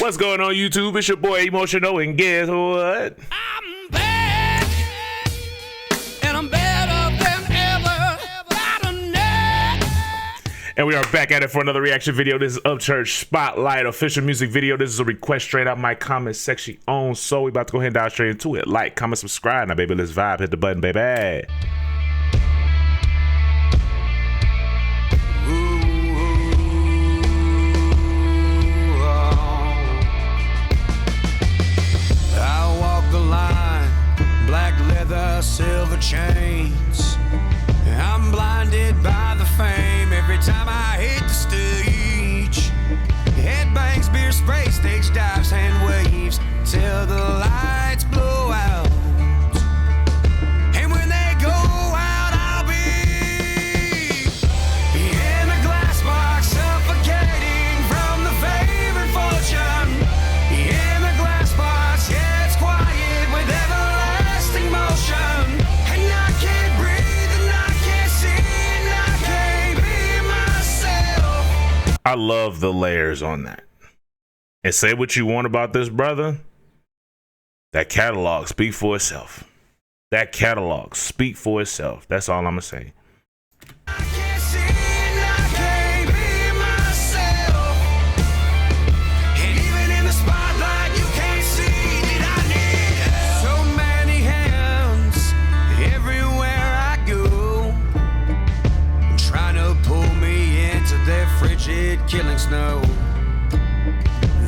What's going on, YouTube? It's your boy Emotional, and guess what? I'm back, and I'm better than ever. And we are back at it for another reaction video. This is UPCHURCH Spotlight official music video. This is a request straight out my comment section on. So we about to go ahead and dive straight into it. Like, comment, subscribe. Now, baby, let's vibe. Hit the button, baby. Silver chains, I'm blinded by the fame every time I hit the stage. Headbangs, beer spray, stage dives, hand waves till the lights blow out. And when they go out, I'll be in a glass box, suffocating from the favorite fortune. In a glass box, yeah, it's quiet with everlasting motion. I love the layers on that. And say what you want about this brother. That catalog speak for itself. That catalog speak for itself. That's all I'm gonna say. Killing snow.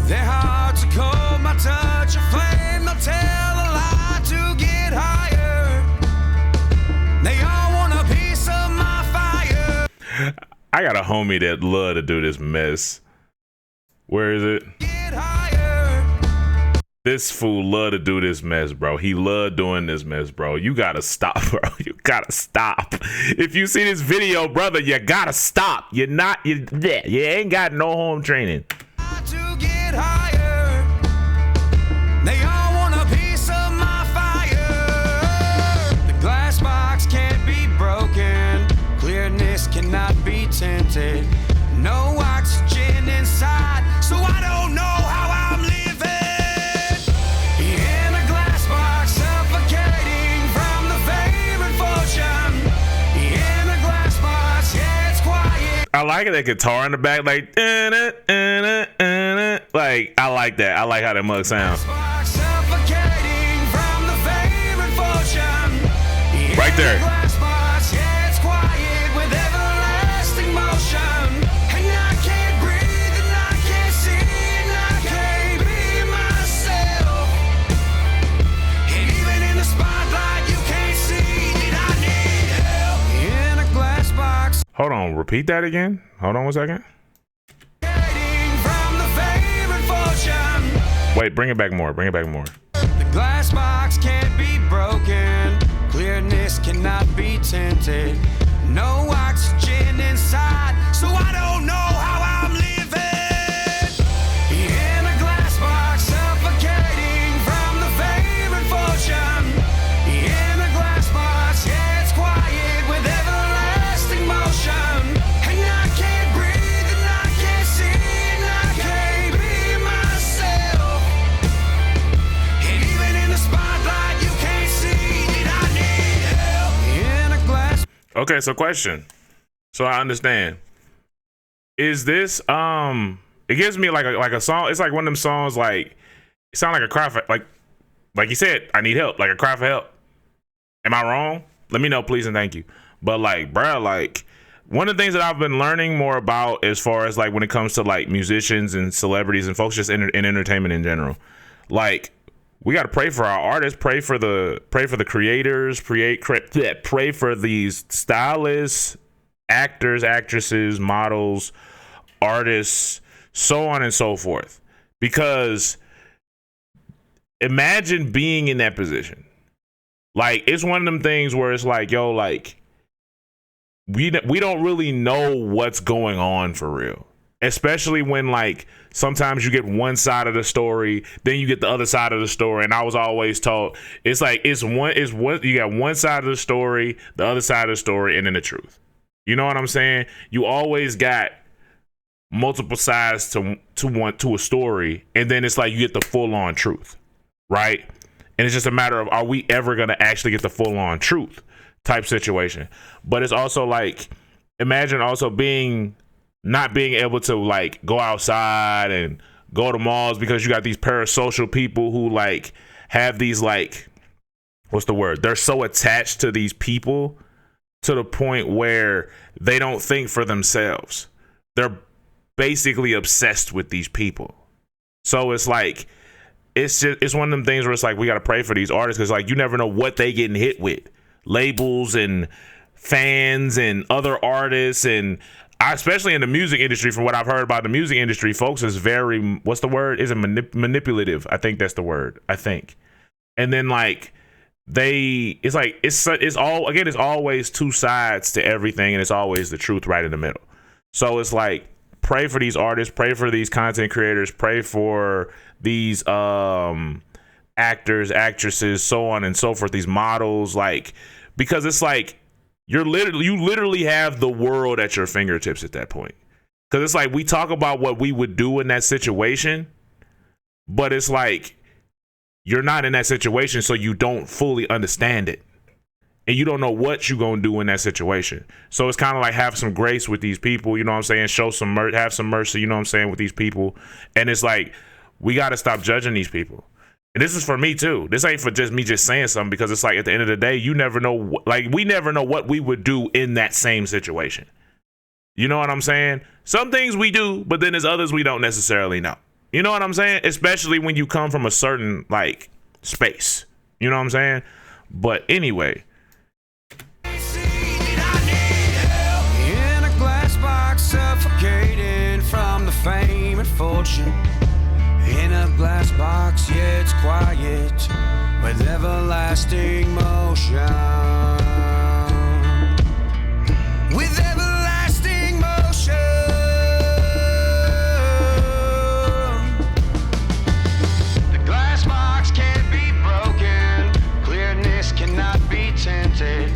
Their hearts are cold, my touch a flame. They'll tell a lie to get higher. They all want a piece of my fire. I got a homie that love to do this mess. Where is it? Get higher. This fool love to do this mess, bro. He love doing this mess, bro. You gotta stop, bro. You gotta stop. If you see this video, brother, you gotta stop. You ain't got no home training. To get higher. They all want a piece of my fire. The glass box can't be broken. Clearness cannot be tinted. No oxygen inside, so I don't know how I'm living. I like it, that guitar in the back, like, like, I like that. I like how that mug sounds. Right there. Hold on, repeat that again. Hold on 1 second. Wait, bring it back more. Bring it back more. The glass box can't be broken. Clearness cannot be tinted. No oxygen inside, so I don't know how I'm living. In a glass box, suffocating from the favorite fortune. In a glass box, yeah, it's quiet with everlasting motion. And I can't breathe, and I can't see, and I can't be myself. And even in the spotlight, you can't see that I need help. In a glass. Okay, so question. So I understand. Is this it gives me like a song, it's like one of them songs, like it sounds like a cry for, like you said, I need help, like a cry for help. Am I wrong? Let me know, please, and thank you. But like, bruh, like one of the things that I've been learning more about as far as like when it comes to like musicians and celebrities and folks just in entertainment in general, like we got to pray for our artists, pray for the creators, pray for these stylists, actors, actresses, models, artists, so on and so forth. Because imagine being in that position. Like, it's one of them things where it's like, yo, like we don't really know what's going on for real. Especially when like sometimes you get one side of the story, then you get the other side of the story. And I was always taught it's like it's what you got, one side of the story, the other side of the story, and then the truth. You know what I'm saying? You always got multiple sides to a story, and then it's like you get the full on truth, right? And it's just a matter of, are we ever going to actually get the full on truth type situation? But it's also like, imagine also not being able to like go outside and go to malls because you got these parasocial people who like have these like, what's the word? They're so attached to these people to the point where they don't think for themselves. They're basically obsessed with these people. So it's like, it's one of them things where it's like, we got to pray for these artists, because like you never know what they getting hit with. Labels and fans and other artists, and especially in the music industry, from what I've heard about the music industry, folks is very, what's the word? Is it manipulative? I think that's the word. I think. And then like it's like, it's always two sides to everything, and it's always the truth right in the middle. So it's like, pray for these artists, pray for these content creators, pray for these actors, actresses, so on and so forth, these models, like, because it's like you literally have the world at your fingertips at that point. Because it's like, we talk about what we would do in that situation, but it's like you're not in that situation, so you don't fully understand it. And you don't know what you're going to do in that situation. So it's kind of like, have some grace with these people, you know what I'm saying? Show some have some mercy, you know what I'm saying, with these people. And it's like, we got to stop judging these people. And this is for me too. This ain't for just me just saying something, because it's like, at the end of the day, you never know, like, we never know what we would do in that same situation. You know what I'm saying? Some things we do, but then there's others we don't necessarily know. You know what I'm saying? Especially when you come from a certain like space. You know what I'm saying? But anyway, suffocating from the fame and fortune. In a glass box, yeah, it's quiet, with everlasting motion. With everlasting motion. The glass box can't be broken. Clearness cannot be tinted.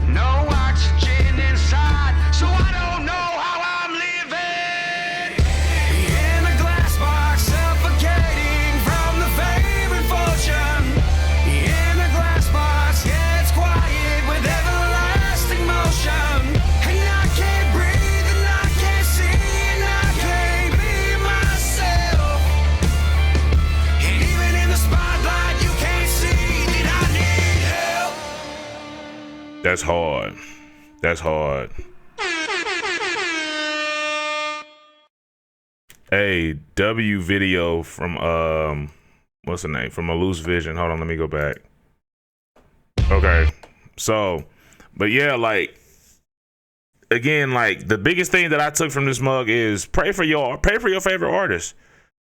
No oxygen inside, so I don't know how I'm living. In a glass box, suffocating from the fame and fortune. In a glass box, yeah, it's quiet, with everlasting motion. And I can't breathe, and I can't see, and I can't be myself. And even in the spotlight, you can't see that I need help. that's hard. That's hard. Hey, W video from what's the name? From A Loose Vision. Hold on, let me go back. Okay. So, but yeah, like, again, like, the biggest thing that I took from this mug is pray for your favorite artists.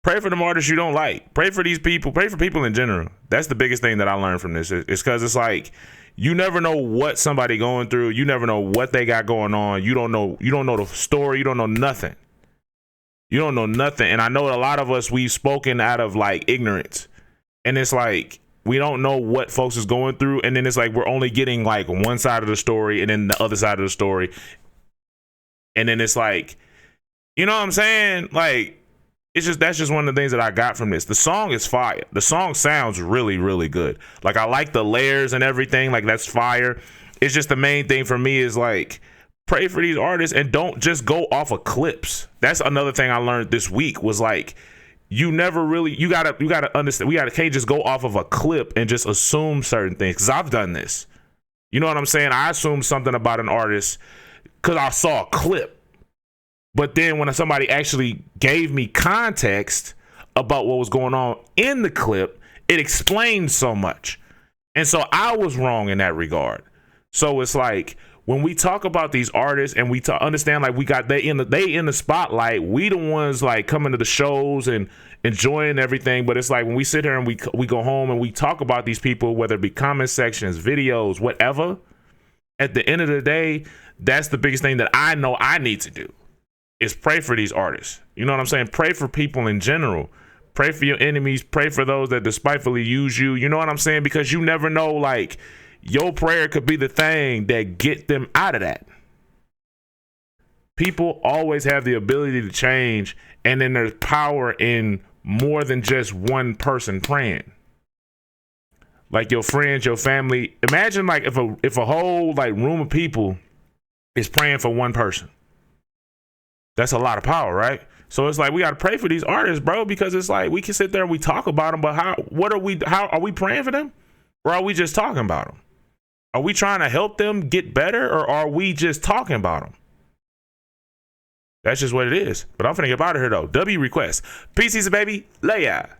Pray for them artists you don't like. Pray for these people. Pray for people in general. That's the biggest thing that I learned from this. It's because it's like, you never know what somebody going through. You never know what they got going on. You don't know the story. You don't know nothing. You don't know nothing. And I know a lot of us, we've spoken out of like ignorance. And it's like, we don't know what folks is going through. And then it's like, we're only getting like one side of the story and then the other side of the story. And then it's like, you know what I'm saying? Like, that's just one of the things that I got from this. The song is fire. The song sounds really, really good. Like, I like the layers and everything. Like, that's fire. It's just the main thing for me is like, pray for these artists and don't just go off of clips. That's another thing I learned this week was like, you gotta understand, can't just go off of a clip and just assume certain things. Cause I've done this. You know what I'm saying? I assumed something about an artist cause I saw a clip. But then when somebody actually gave me context about what was going on in the clip, it explained so much. And so I was wrong in that regard. So it's like, when we talk about these artists and we understand, like, they in the spotlight, we the ones like coming to the shows and enjoying everything. But it's like, when we sit here and we go home and we talk about these people, whether it be comment sections, videos, whatever, at the end of the day, that's the biggest thing that I know I need to do is pray for these artists. You know what I'm saying? Pray for people in general. Pray for your enemies. Pray for those that despitefully use you. You know what I'm saying? Because you never know, like, your prayer could be the thing that get them out of that. people always have the ability to change, and then there's power in more than just one person praying. Like your friends, your family. Imagine like if a whole like room of people is praying for one person. That's a lot of power, right? So it's like we got to pray for these artists, bro, because it's like we can sit there and we talk about them, but how are we praying for them, or are we just talking about them? Are we trying to help them get better, or are we just talking about them? That's just what it is. But I'm finna get out of here though. W request. PC's a baby. Lay out.